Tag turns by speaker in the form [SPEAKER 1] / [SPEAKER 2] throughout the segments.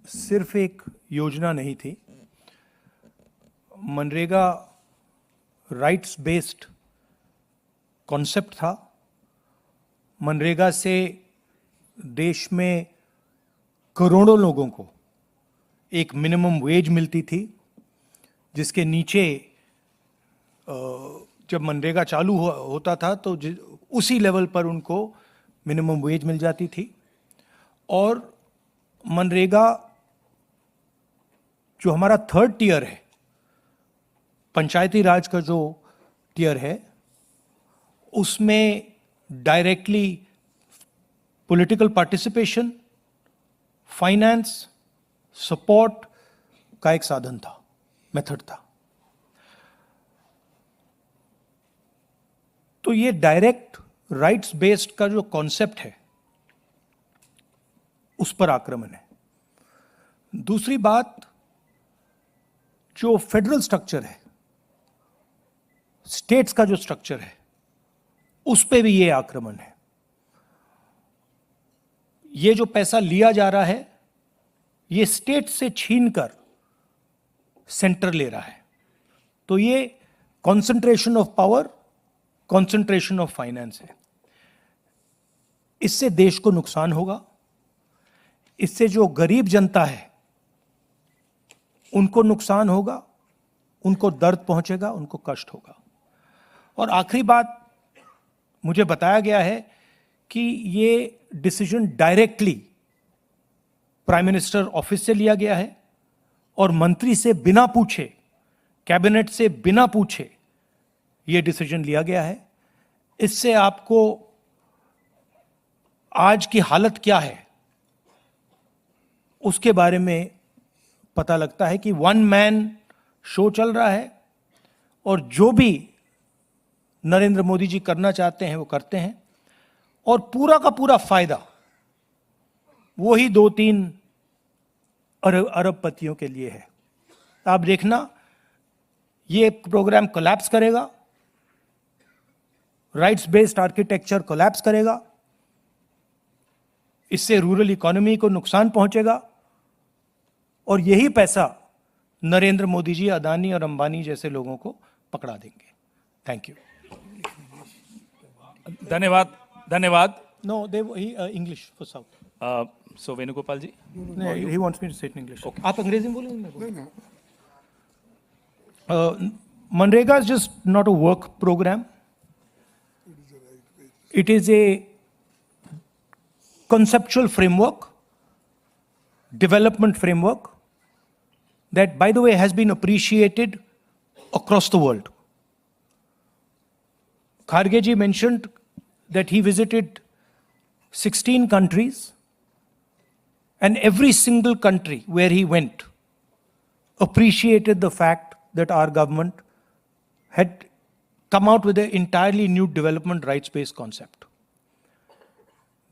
[SPEAKER 1] सिर्फ एक योजना नहीं थी। मनरेगा राइट्स बेस्ड कॉन्सेप्ट था। मनरेगा से देश में करोड़ों लोगों को एक मिनिमम वेज मिलती थी, जिसके नीचे जब मनरेगा चालू होता था तो उसी लेवल पर उनको मिनिमम वेज मिल जाती थी। और मनरेगा जो हमारा थर्ड टियर है, पंचायती राज का जो टियर है, उसमें directly political participation, finance, support का एक साधन था, मेथड था। तो ये डायरेक्ट राइट्स बेस्ड का जो कॉन्सेप्ट है, उस पर आक्रमण है। दूसरी बात, जो फेडरल स्ट्रक्चर है, स्टेट्स का जो स्ट्रक्चर है, उस पे भी ये आक्रमण है। ये जो पैसा लिया जा रहा है, ये स्टेट से छीनकर सेंटर ले रहा है। तो ये concentration of power, concentration of finance है। इससे देश को नुकसान होगा। इससे जो गरीब जनता है उनको नुकसान होगा, उनको दर्द पहुंचेगा, उनको कष्ट होगा। और आखिरी बात, मुझे बताया गया है कि ये decision directly prime minister office से लिया गया है और मंत्री से बिना पूछे, कैबिनेट से बिना पूछे ये डिसीजन लिया गया है। इससे आपको आज की हालत क्या है उसके बारे में पता लगता है कि वन मैन शो चल रहा है और जो भी नरेंद्र मोदी जी करना चाहते हैं वो करते हैं, और पूरा का पूरा फायदा वही 2-3 अरबपतियों के लिए है। आप देखना, ये प्रोग्राम कोलैप्स करेगा, राइट्स बेस्ड आर्किटेक्चर कोलैप्स करेगा, इससे रूरल इकोनॉमी को नुकसान पहुंचेगा, और यही पैसा नरेंद्र मोदी जी, अदानी और अंबानी जैसे लोगों को पकड़ा देंगे। Thank you.
[SPEAKER 2] धन्यवाद, धन्यवाद।
[SPEAKER 1] No, they English for south.
[SPEAKER 2] So Venugopal ji,
[SPEAKER 1] he wants me to say in English. आप अंग्रेजी में बोलेंगे? MNREGA is just not a work programme. It is a conceptual framework, development framework that, by the way, has been appreciated across the world. Kharge ji mentioned that he visited 16 countries, and every single country where he went appreciated the fact that our government had come out with an entirely new development rights-based concept.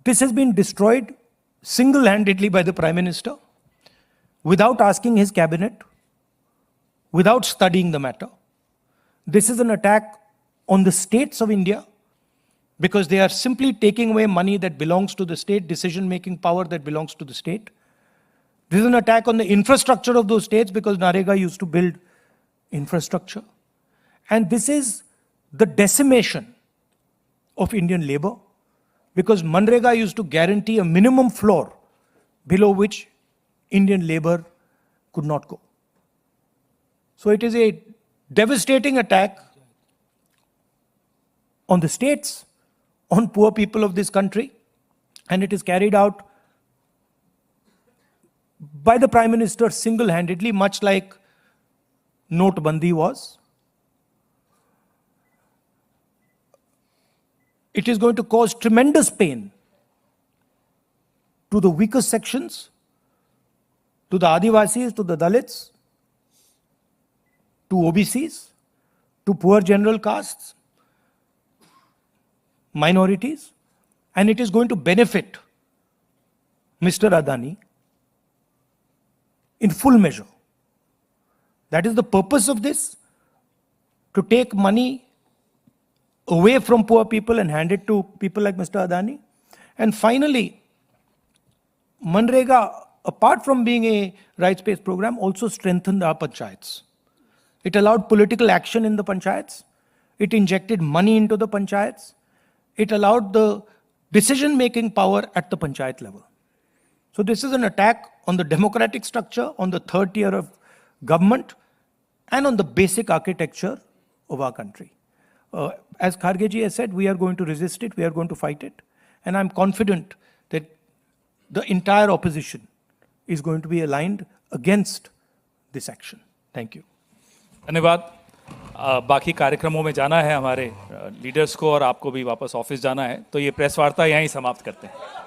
[SPEAKER 1] This has been destroyed single-handedly by the Prime Minister, without asking his cabinet, without studying the matter. This is an attack on the states of India, because they are simply taking away money that belongs to the state, decision-making power that belongs to the state. This is an attack on the infrastructure of those states, because NREGA used to build infrastructure. And this is the decimation of Indian labor, because Manrega used to guarantee a minimum floor below which Indian labor could not go. So it is a devastating attack on the states, on poor people of this country, and it is carried out by the Prime Minister single-handedly, much like Notebandi was. It is going to cause tremendous pain to the weaker sections, to the Adivasis, to the Dalits, to OBCs, to poor general castes, minorities, and it is going to benefit Mr. Adani in full measure. That is the purpose of this, to take money away from poor people and hand it to people like Mr. Adani. And finally, Manrega apart from being a rights-based program, also strengthened our panchayats. It allowed political action in the panchayats. It injected money into the panchayats. It allowed the decision-making power at the panchayat level. So this is an attack on the democratic structure, on the third tier of government, and on the basic architecture of our country. As Kharge has said, we are going to resist it, we are going to fight it, and I'm confident that the entire opposition is going to be aligned against this action. Thank you.
[SPEAKER 2] धन्यवाद। बाकी कार्यक्रमों में जाना है हमारे leaders को और आपको भी वापस ऑफिस जाना है, तो ये प्रेस वार्ता यहीं समाप्त करते हैं।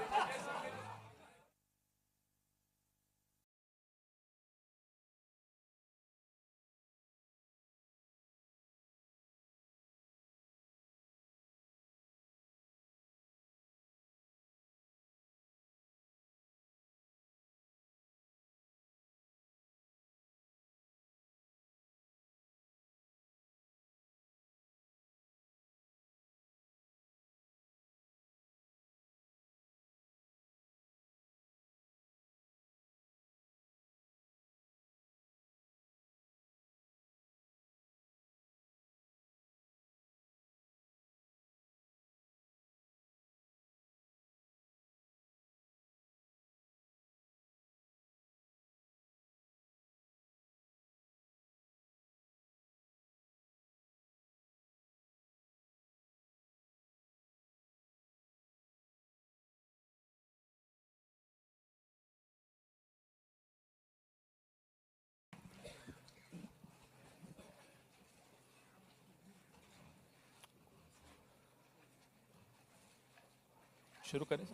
[SPEAKER 2] शुरू करें।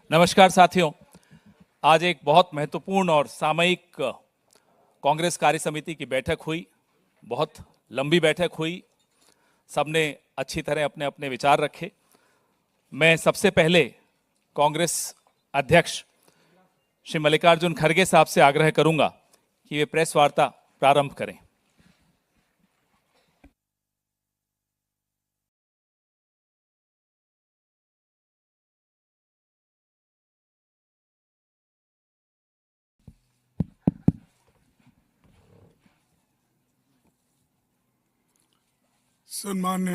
[SPEAKER 2] नमस्कार साथियों, आज एक बहुत महत्वपूर्ण और सामयिक कांग्रेस कार्य समिति की बैठक हुई। बहुत लंबी बैठक हुई, सबने अच्छी तरह अपने अपने विचार रखे। मैं सबसे पहले कांग्रेस अध्यक्ष श्री मल्लिकार्जुन खड़गे साहब से आग्रह करूंगा कि वे प्रेस वार्ता प्रारंभ करें।
[SPEAKER 3] सम्मान्य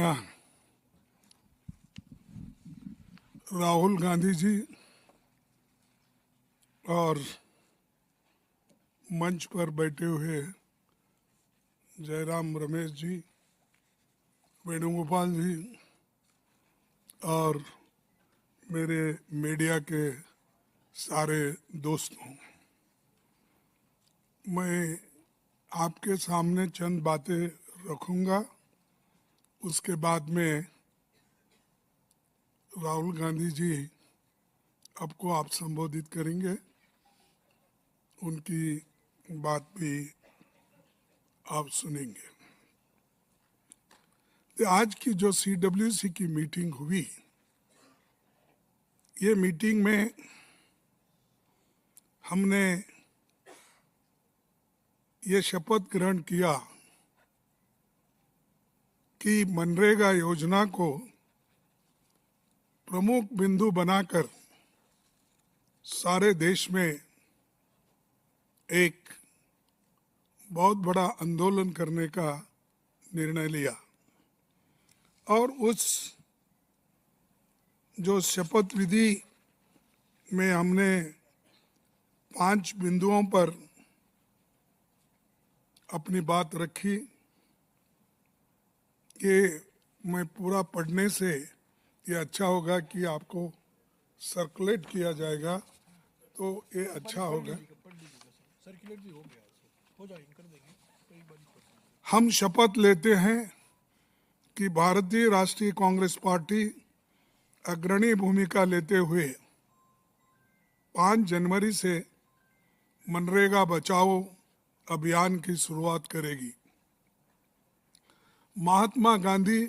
[SPEAKER 3] राहुल गांधी जी और मंच पर बैठे हुए जयराम रमेश जी, वेणुगोपाल जी और मेरे मीडिया के सारे दोस्तों, मैं आपके सामने चंद बातें रखूंगा। उसके बाद में राहुल गांधी जी आपको आप संबोधित करेंगे, उनकी बात भी आप सुनेंगे। तो आज की जो CWC की मीटिंग हुई, ये मीटिंग में हमने ये शपथ ग्रहण किया कि मनरेगा योजना को प्रमुख बिंदु बनाकर सारे देश में एक बहुत बड़ा आंदोलन करने का निर्णय लिया और उस जो शपथ विधि में हमने 5 बिंदुओं पर अपनी बात रखी कि मैं पूरा पढ़ने से ये अच्छा होगा कि आपको सर्कुलेट किया जाएगा, तो ये अच्छा होगा। हम शपथ लेते हैं कि भारतीय राष्ट्रीय कांग्रेस पार्टी अग्रणी भूमिका लेते हुए 5 जनवरी से मनरेगा बचाओ अभियान की शुरुआत करेगी। महात्मा गांधी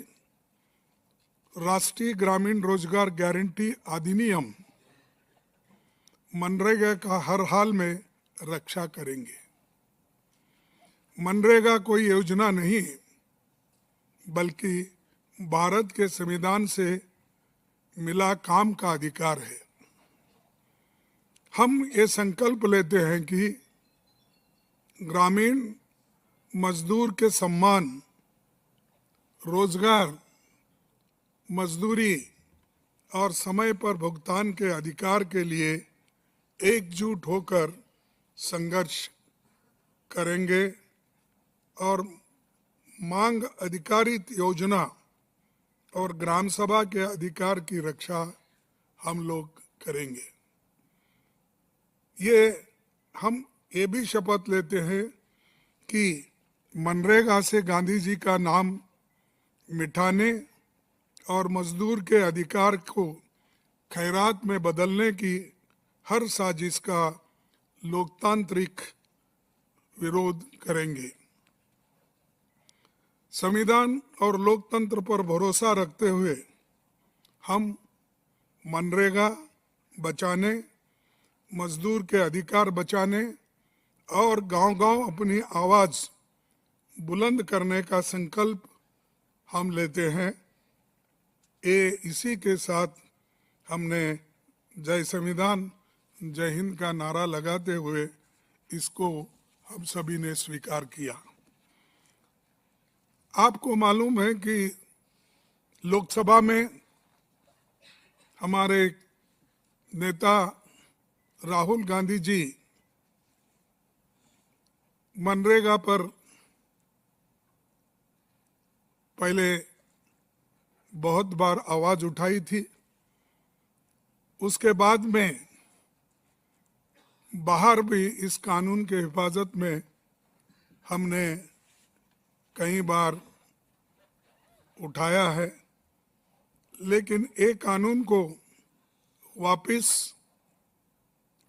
[SPEAKER 3] राष्ट्रीय ग्रामीण रोजगार गारंटी अधिनियम मनरेगा का हर हाल में रक्षा करेंगे। मनरेगा कोई योजना नहीं, बल्कि भारत के संविधान से मिला काम का अधिकार है। हम ये संकल्प लेते हैं कि ग्रामीण मजदूर के सम्मान, रोजगार, मजदूरी और समय पर भुगतान के अधिकार के लिए एकजुट होकर संघर्ष करेंगे और मांग आधारित योजना और ग्राम सभा के अधिकार की रक्षा हम लोग करेंगे। हम ये भी शपथ लेते हैं कि मनरेगा से गांधी जी का नाम मिटाने और मजदूर के अधिकार को खैरात में बदलने की हर साजिश का लोकतांत्रिक विरोध करेंगे। संविधान और लोकतंत्र पर भरोसा रखते हुए हम मनरेगा बचाने, मजदूर के अधिकार बचाने और गांव-गांव अपनी आवाज बुलंद करने का संकल्प हम लेते हैं। इसी के साथ हमने जय संविधान जय हिंद का नारा लगाते हुए इसको हम सभी ने स्वीकार किया। आपको मालूम है कि लोकसभा में हमारे नेता राहुल गांधी जी मनरेगा पर पहले बहुत बार आवाज उठाई थी। उसके बाद में बाहर भी इस कानून के हिफाजत में हमने कई बार उठाया है, लेकिन एक कानून को वापस,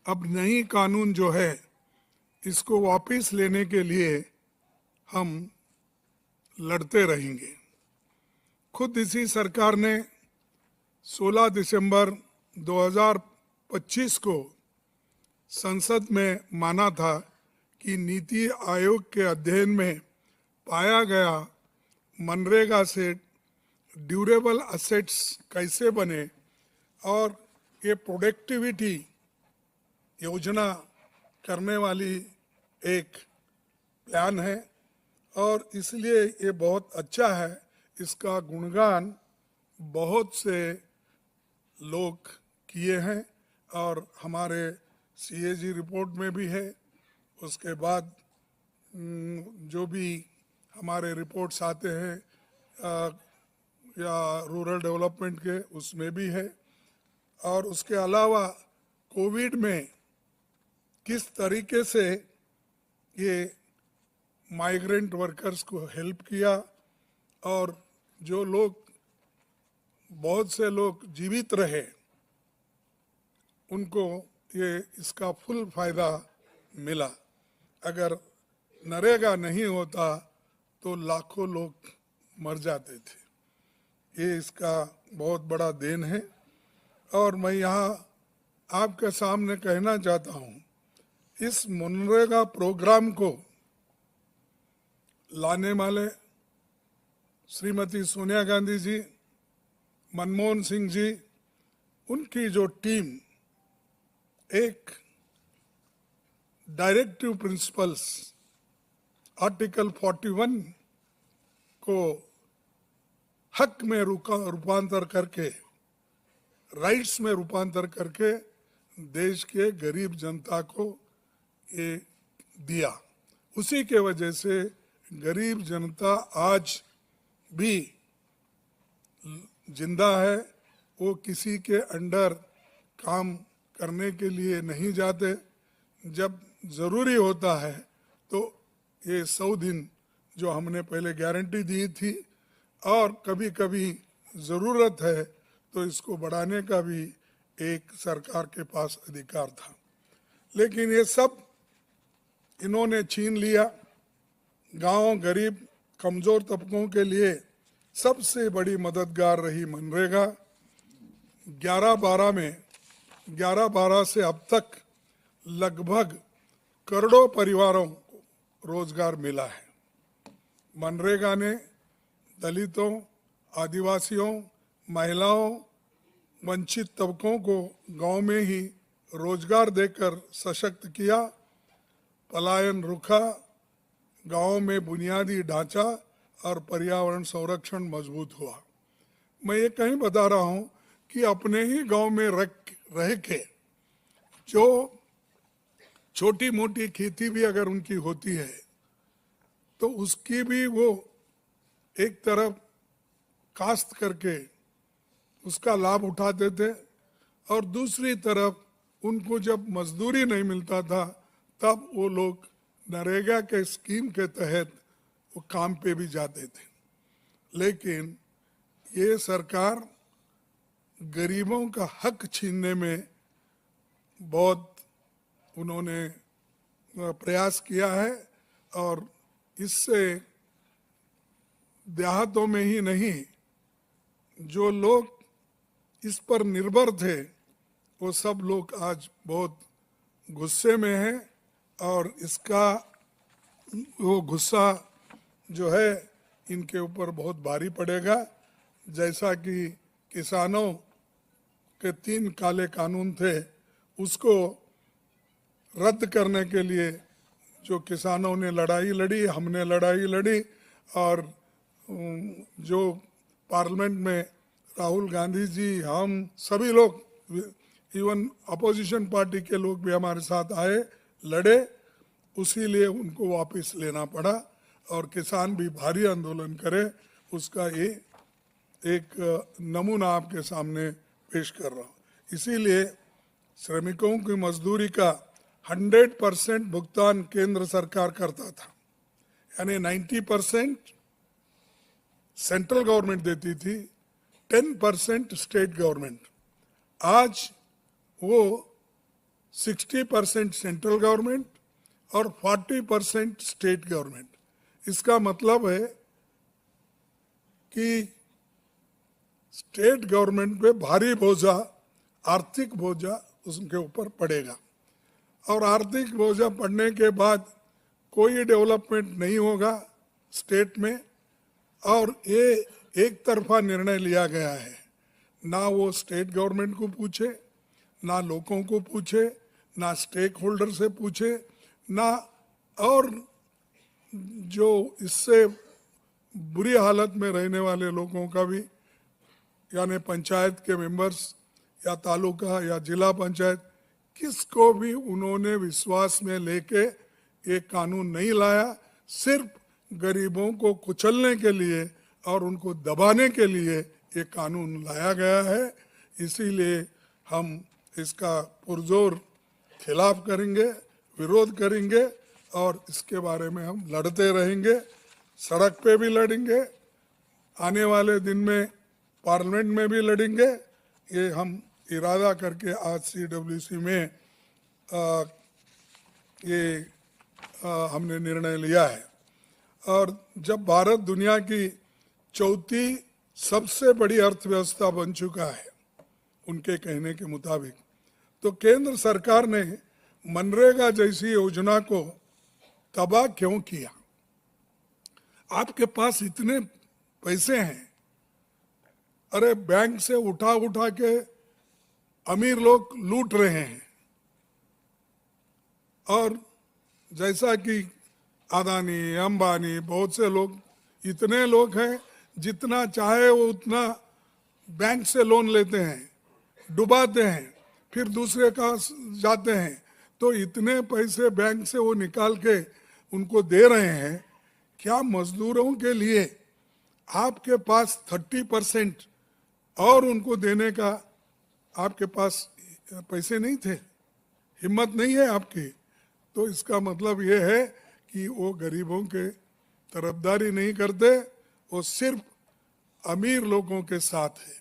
[SPEAKER 3] अब नई कानून जो है इसको वापस लेने के लिए हम लड़ते रहेंगे। खुद इसी सरकार ने 16 दिसंबर 2025 को संसद में माना था कि नीति आयोग के अध्ययन में पाया गया मनरेगा से ड्यूरेबल असेट्स कैसे बने और ये प्रोडक्टिविटी योजना करने वाली एक प्लान है और इसलिए ये बहुत अच्छा है। इसका गुणगान बहुत से लोग किए हैं और हमारे सीएजी रिपोर्ट में भी है। उसके बाद जो भी हमारे रिपोर्ट्स आते हैं या रूरल डेवलपमेंट के, उसमें भी है। और उसके अलावा कोविड में किस तरीके से ये माइग्रेंट वर्कर्स को हेल्प किया और जो लोग, बहुत से लोग जीवित रहे, उनको ये इसका फुल फायदा मिला। अगर नरेगा नहीं होता तो लाखों लोग मर जाते थे। ये इसका बहुत बड़ा देन है। और मैं यहाँ आपके सामने कहना चाहता हूँ, इस मनरेगा प्रोग्राम को लाने वाले श्रीमती सोनिया गांधी जी, मनमोहन सिंह जी, उनकी जो टीम एक डायरेक्टिव प्रिंसिपल्स आर्टिकल 41 को हक में रूपांतर करके, राइट्स में रूपांतर करके देश के गरीब जनता को ये दिया। उसी के वजह से गरीब जनता आज भी जिंदा है। वो किसी के अंडर काम करने के लिए नहीं जाते। जब ज़रूरी होता है तो ये 100 दिन जो हमने पहले गारंटी दी थी, और कभी कभी ज़रूरत है तो इसको बढ़ाने का भी एक सरकार के पास अधिकार था। लेकिन ये सब इन्होंने छीन लिया। गांव, गरीब, कमज़ोर तबकों के लिए सबसे बड़ी मददगार रही मनरेगा। 11-12 से अब तक लगभग करोड़ों परिवारों को रोजगार मिला है। मनरेगा ने दलितों, आदिवासियों, महिलाओं, वंचित तबकों को गांव में ही रोजगार देकर सशक्त किया, पलायन रुका, गांव में बुनियादी ढांचा और पर्यावरण संरक्षण मजबूत हुआ। मैं ये कहीं बता रहा हूँ कि अपने ही गांव में रह के जो छोटी मोटी खेती भी अगर उनकी होती है तो उसकी भी वो एक तरफ काश्त करके उसका लाभ उठाते थे और दूसरी तरफ उनको जब मजदूरी नहीं मिलता था तब वो लोग नरेगा के स्कीम के तहत वो काम पे भी जाते थे। लेकिन ये सरकार गरीबों का हक छीनने में बहुत उन्होंने प्रयास किया है और इससे देहातों में ही नहीं जो लोग इस पर निर्भर थे वो सब लोग आज बहुत गुस्से में हैं और इसका वो गुस्सा जो है इनके ऊपर बहुत भारी पड़ेगा। जैसा कि किसानों के 3 काले कानून थे उसको रद्द करने के लिए जो किसानों ने लड़ाई लड़ी, हमने लड़ाई लड़ी और जो पार्लियामेंट में राहुल गांधी जी, हम सभी लोग, इवन अपोजिशन पार्टी के लोग भी हमारे साथ आए, लड़े, उसी लिए उनको वापस लेना पड़ा और किसान भी भारी आंदोलन करे। उसका ये एक नमूना आपके सामने पेश कर रहा हूँ। इसीलिए श्रमिकों की मजदूरी का 100% भुगतान केंद्र सरकार करता था, यानी 90% सेंट्रल गवर्नमेंट देती थी, 10% स्टेट गवर्नमेंट। आज वो 60% सेंट्रल गवर्नमेंट और 40% स्टेट गवर्नमेंट। इसका मतलब है कि स्टेट गवर्नमेंट पे भारी बोझा, आर्थिक बोझा उसके ऊपर पड़ेगा और आर्थिक बोझा पड़ने के बाद कोई डेवलपमेंट नहीं होगा स्टेट में। और ये एक तरफा निर्णय लिया गया है, ना वो स्टेट गवर्नमेंट को पूछे, ना लोगों को पूछे, ना स्टेक होल्डर से पूछे, ना और जो इससे बुरी हालत में रहने वाले लोगों का भी, यानी पंचायत के मेंबर्स या तालुका या जिला पंचायत, किसको भी उन्होंने विश्वास में लेके ये कानून नहीं लाया। सिर्फ गरीबों को कुचलने के लिए और उनको दबाने के लिए ये कानून लाया गया है। इसीलिए हम इसका पुरजोर खिलाफ करेंगे, विरोध करेंगे और इसके बारे में हम लड़ते रहेंगे, सड़क पे भी लड़ेंगे, आने वाले दिन में पार्लियामेंट में भी लड़ेंगे। ये हम इरादा करके आज CWC में हमने निर्णय लिया है। और जब भारत दुनिया की चौथी सबसे बड़ी अर्थव्यवस्था बन चुका है उनके कहने के मुताबिक, तो केंद्र सरकार ने मनरेगा जैसी योजना को तबाह क्यों किया? आपके पास इतने पैसे हैं, अरे बैंक से उठा उठा के अमीर लोग लूट रहे हैं और जैसा कि अदानी, अंबानी, बहुत से लोग, इतने लोग हैं, जितना चाहे वो उतना बैंक से लोन लेते हैं, डुबाते हैं, फिर दूसरे का जाते हैं, तो इतने पैसे बैंक से वो निकाल के उनको दे रहे हैं। क्या मजदूरों के लिए आपके पास 30% और उनको देने का आपके पास पैसे नहीं थे, हिम्मत नहीं है आपकी? तो इसका मतलब ये है कि वो गरीबों के तरफदारी नहीं करते, वो सिर्फ अमीर लोगों के साथ है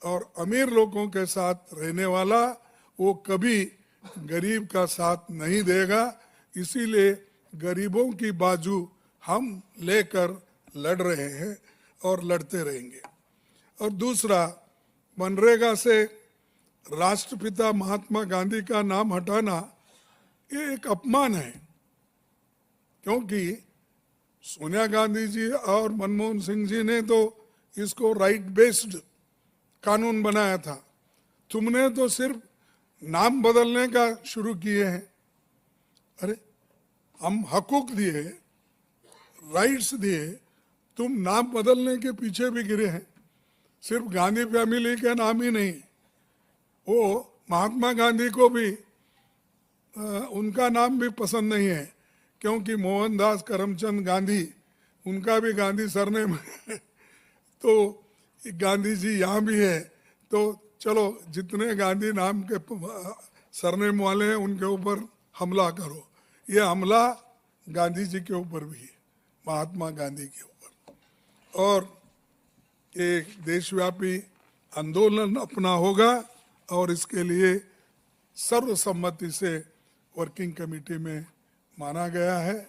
[SPEAKER 3] और अमीर लोगों के साथ रहने वाला वो कभी गरीब का साथ नहीं देगा। इसीलिए गरीबों की बाजू हम लेकर लड़ रहे हैं और लड़ते रहेंगे। और दूसरा, मनरेगा से राष्ट्रपिता महात्मा गांधी का नाम हटाना ये एक अपमान है, क्योंकि सोनिया गांधी जी और मनमोहन सिंह जी ने तो इसको राइट बेस्ड कानून बनाया था, तुमने तो सिर्फ नाम बदलने का शुरू किए हैं। अरे हम हकूक दिए, राइट्स दिए, तुम नाम बदलने के पीछे भी गिरे हैं। सिर्फ गांधी फैमिली के नाम ही नहीं, वो महात्मा गांधी को भी उनका नाम भी पसंद नहीं है, क्योंकि मोहनदास करमचंद गांधी, उनका भी गांधी सरनेम है। तो गांधी जी यहाँ भी है, तो चलो जितने गांधी नाम के सरनेम वाले हैं उनके ऊपर हमला करो। ये हमला गांधी जी के ऊपर भी है, महात्मा गांधी के ऊपर। और एक देशव्यापी आंदोलन अपना होगा और इसके लिए सर्वसम्मति से वर्किंग कमेटी में माना गया है।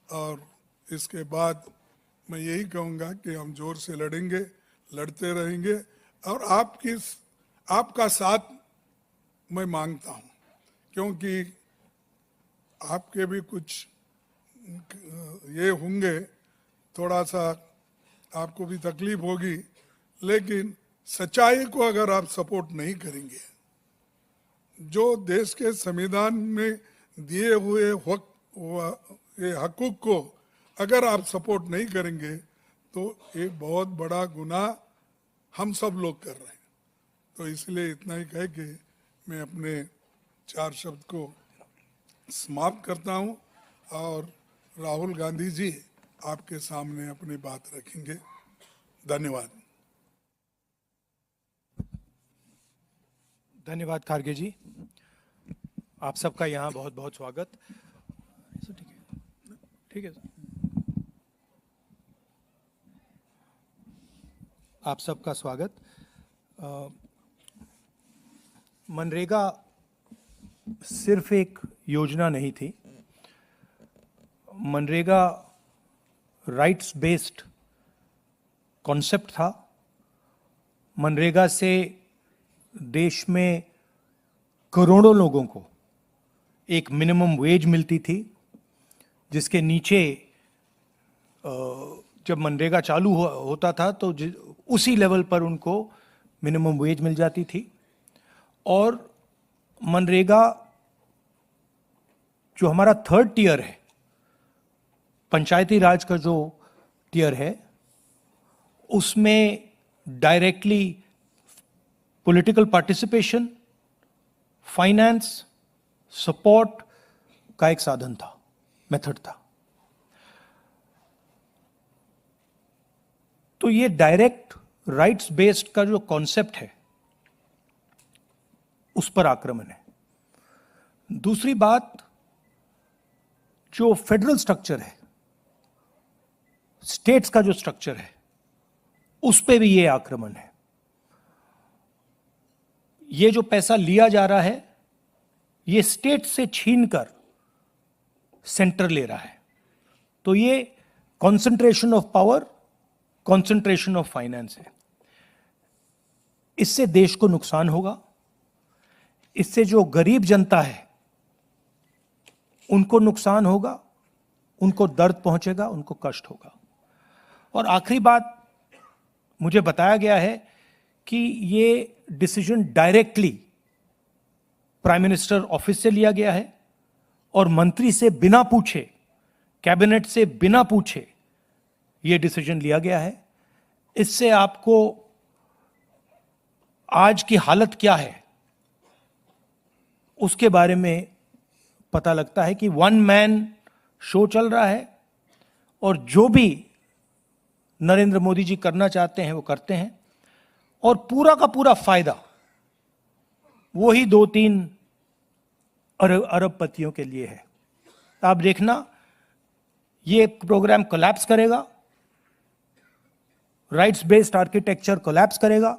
[SPEAKER 3] और इसके बाद मैं यही कहूँगा कि हम जोर से लड़ेंगे, लड़ते रहेंगे, और आपका साथ मैं मांगता हूँ, क्योंकि आपके भी कुछ ये होंगे, थोड़ा सा आपको भी तकलीफ होगी, लेकिन सच्चाई को अगर आप सपोर्ट नहीं करेंगे, जो देश के संविधान में दिए हुए ये हकूक को अगर आप सपोर्ट नहीं करेंगे, तो एक बहुत बड़ा गुनाह हम सब लोग कर रहे हैं। तो इसलिए इतना ही कह के मैं अपने 4 शब्द को समाप्त करता हूं, और राहुल गांधी जी आपके सामने अपनी बात रखेंगे। धन्यवाद।
[SPEAKER 1] धन्यवाद खारगे जी, आप सबका यहाँ बहुत बहुत स्वागत। ठीक है सर, आप सबका स्वागत। मनरेगा सिर्फ एक योजना नहीं थी, मनरेगा राइट्स बेस्ड कॉन्सेप्ट था। मनरेगा से देश में करोड़ों लोगों को एक मिनिमम वेज मिलती थी, जिसके नीचे जब मनरेगा चालू होता था तो उसी लेवल पर उनको मिनिमम वेज मिल जाती थी। और मनरेगा जो हमारा 3rd टियर है, पंचायती राज का जो टियर है, उसमें directly political participation, finance, support का एक साधन था, मेथड था। तो ये डायरेक्ट राइट्स बेस्ड का जो कॉन्सेप्ट है, उस पर आक्रमण है। दूसरी बात, जो फेडरल स्ट्रक्चर है, स्टेट्स का जो स्ट्रक्चर है, उस पे भी ये आक्रमण है। ये जो पैसा लिया जा रहा है, ये स्टेट से छीनकर सेंटर ले रहा है। तो ये concentration of power, concentration of finance है। इससे देश को नुकसान होगा, इससे जो गरीब जनता है उनको नुकसान होगा, उनको दर्द पहुंचेगा, उनको कष्ट होगा। और आखिरी बात, मुझे बताया गया है कि ये decision directly prime minister office से लिया गया है और मंत्री से बिना पूछे, कैबिनेट से बिना पूछे ये डिसीजन लिया गया है। इससे आपको आज की हालत क्या है उसके बारे में पता लगता है कि 1 मैन शो चल रहा है, और जो भी नरेंद्र मोदी जी करना चाहते हैं वो करते हैं, और पूरा का पूरा फायदा वही 2-3 अरबपतियों के लिए है। आप देखना, ये प्रोग्राम कोलैप्स करेगा, राइट्स बेस्ड आर्किटेक्चर कोलैप्स करेगा,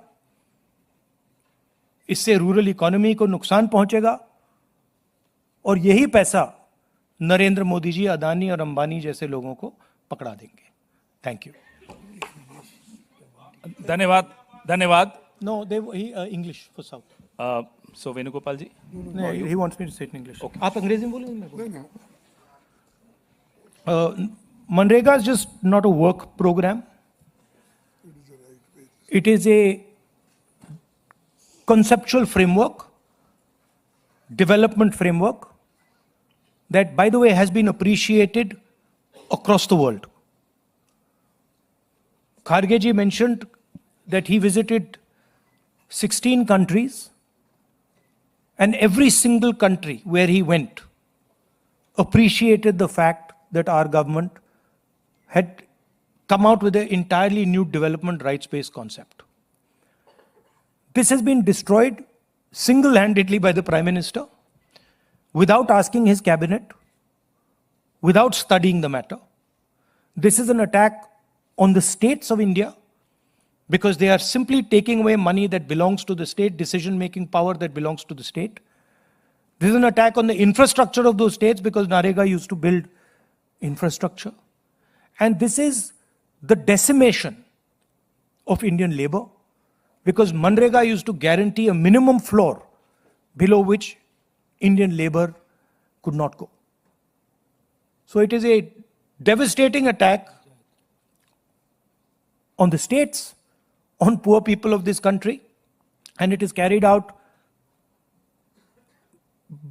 [SPEAKER 1] इससे रूरल इकोनॉमी को नुकसान पहुंचेगा, और यही पैसा नरेंद्र मोदी जी, अदानी और अंबानी जैसे लोगों को पकड़ा देंगे। Thank you.
[SPEAKER 2] धन्यवाद, धन्यवाद।
[SPEAKER 1] No, they English for south.
[SPEAKER 2] So Venugopal ji,
[SPEAKER 1] he wants me to say it in English. आप अंग्रेजी में बोलेंगे? MNREGA is just not a work program. It is a conceptual framework, development framework, that, by the way, has been appreciated across the world. Kharge ji mentioned that he visited 16 countries, and every single country where he went appreciated the fact that our government had come out with an entirely new development rights-based concept. This has been destroyed single-handedly by the Prime Minister, without asking his cabinet, without studying the matter. This is an attack on the states of India, because they are simply taking away money that belongs to the state, decision-making power that belongs to the state. This is an attack on the infrastructure of those states, because NREGA used to build infrastructure. And this is the decimation of Indian labor, because MNREGA used to guarantee a minimum floor below which Indian labor could not go. So it is a devastating attack on the states, on poor people of this country, and it is carried out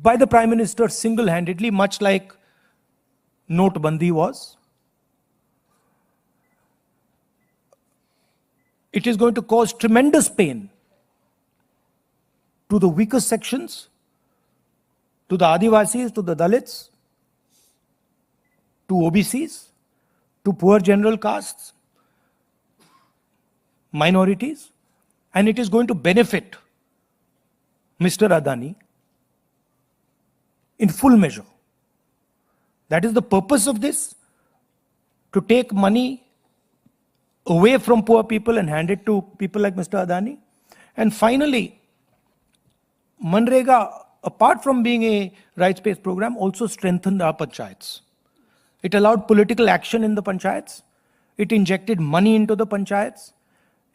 [SPEAKER 1] by the Prime Minister single-handedly, much like Notebandi was. It is going to cause tremendous pain to the weakest sections, to the Adivasis, to the Dalits, to OBCs, to poor general castes, minorities, and it is going to benefit Mr. Adani in full measure. That is the purpose of this, to take money away from poor people and hand it to people like Mr. Adani. And finally, MNREGA, apart from being a rights-based program, also strengthened our panchayats. It allowed political action in the panchayats. It injected money into the panchayats.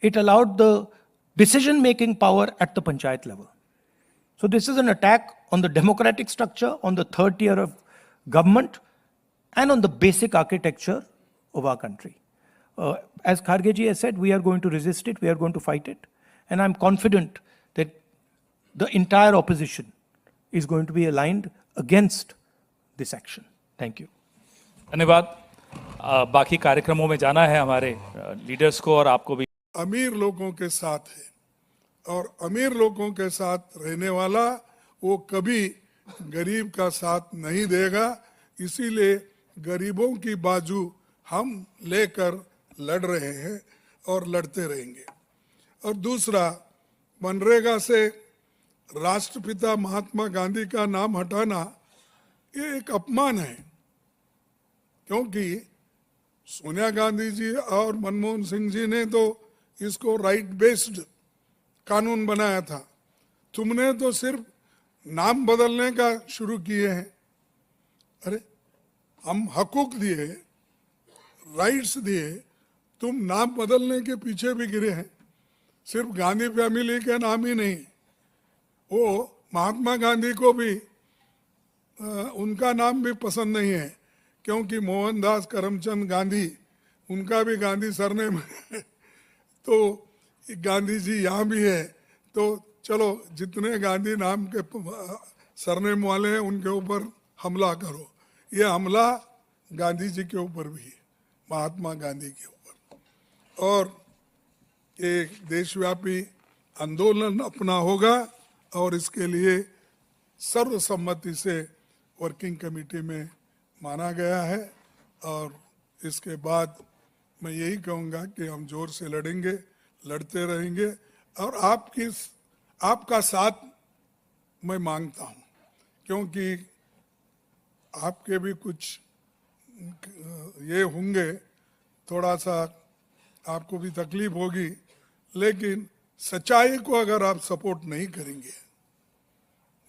[SPEAKER 1] It allowed the decision-making power at the panchayat level. So this is an attack on the democratic structure, on the third tier of government, and on the basic architecture of our country. As Kharge ji has said, we are going to resist it, we are going to fight it, and I'm confident that the entire opposition is going to be aligned against this action. Thank you.
[SPEAKER 2] धन्यवाद। बाकी कार्यक्रमों में जाना है हमारे leaders को और आपको भी।
[SPEAKER 3] अमीर लोगों के साथ है, और अमीर लोगों के साथ रहने वाला वो कभी गरीब का साथ नहीं देगा। इसीलिए गरीबों की बाजू हम लेकर लड़ रहे हैं और लड़ते रहेंगे। और दूसरा, मनरेगा से राष्ट्रपिता महात्मा गांधी का नाम हटाना ये एक अपमान है, क्योंकि सोनिया गांधी जी और मनमोहन सिंह जी ने तो इसको राइट बेस्ड कानून बनाया था। तुमने तो सिर्फ नाम बदलने का शुरू किए हैं। अरे, हम हकूक दिए, राइट्स दिए, तुम नाम बदलने के पीछे भी गिरे हैं। सिर्फ गांधी फैमिली के नाम ही नहीं, वो महात्मा गांधी को भी उनका नाम भी पसंद नहीं है, क्योंकि मोहनदास करमचंद गांधी, उनका भी गांधी सरनेम है। तो गांधी जी यहाँ भी है, तो चलो जितने गांधी नाम के सरनेम वाले हैं उनके ऊपर हमला करो। ये हमला गांधी जी के ऊपर भी है, महात्मा गांधी के ऊपर। और एक देशव्यापी आंदोलन अपना होगा, और इसके लिए सर्वसम्मति से वर्किंग कमेटी में माना गया है। और इसके बाद मैं यही कहूँगा कि हम जोर से लड़ेंगे, लड़ते रहेंगे, और आपका साथ मैं मांगता हूँ, क्योंकि आपके भी कुछ ये होंगे, थोड़ा सा आपको भी तकलीफ होगी, लेकिन सच्चाई को अगर आप सपोर्ट नहीं करेंगे,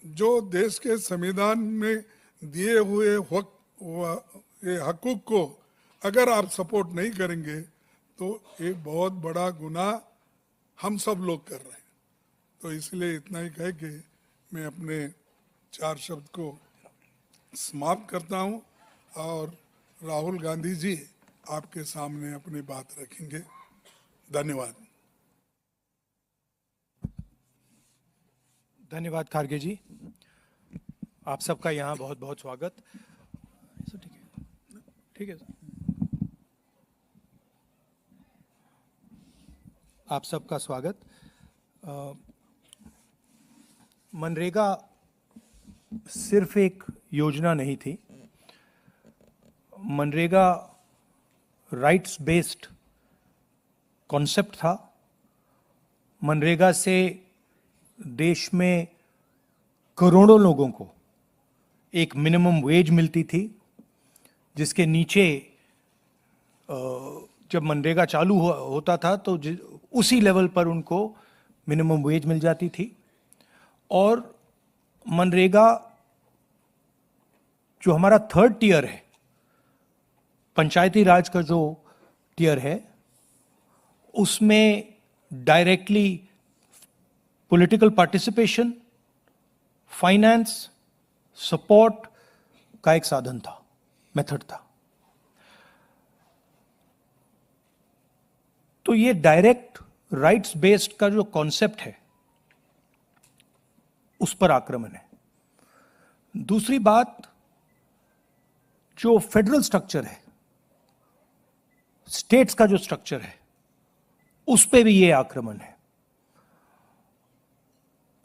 [SPEAKER 3] जो देश के संविधान में दिए हुए ये हकूक को अगर आप सपोर्ट नहीं करेंगे, तो एक बहुत बड़ा गुनाह हम सब लोग कर रहे हैं। तो इसलिए इतना ही कह के मैं अपने 4 शब्द को समाप्त करता हूं, और राहुल गांधी जी आपके सामने अपनी बात रखेंगे। धन्यवाद।
[SPEAKER 1] धन्यवाद खारगे जी, आप सबका यहाँ बहुत बहुत स्वागत। ठीक है, ठीक है सर, आप सबका स्वागत। मनरेगा सिर्फ एक योजना नहीं थी, मनरेगा राइट्स बेस्ड कॉन्सेप्ट था। मनरेगा से देश में करोड़ों लोगों को एक मिनिमम वेज मिलती थी, जिसके नीचे जब मनरेगा चालू होता था तो उसी लेवल पर उनको मिनिमम वेज मिल जाती थी। और मनरेगा जो हमारा थर्ड टियर है, पंचायती राज का जो टियर है, उसमें directly political participation, finance, support का एक साधन था, मेथड था। तो ये डायरेक्ट राइट्स बेस्ड का जो कॉन्सेप्ट है, उस पर आक्रमण है। दूसरी बात, जो फेडरल स्ट्रक्चर है, स्टेट्स का जो स्ट्रक्चर है, उस पे भी ये आक्रमण है।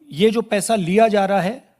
[SPEAKER 1] ये जो पैसा लिया जा रहा है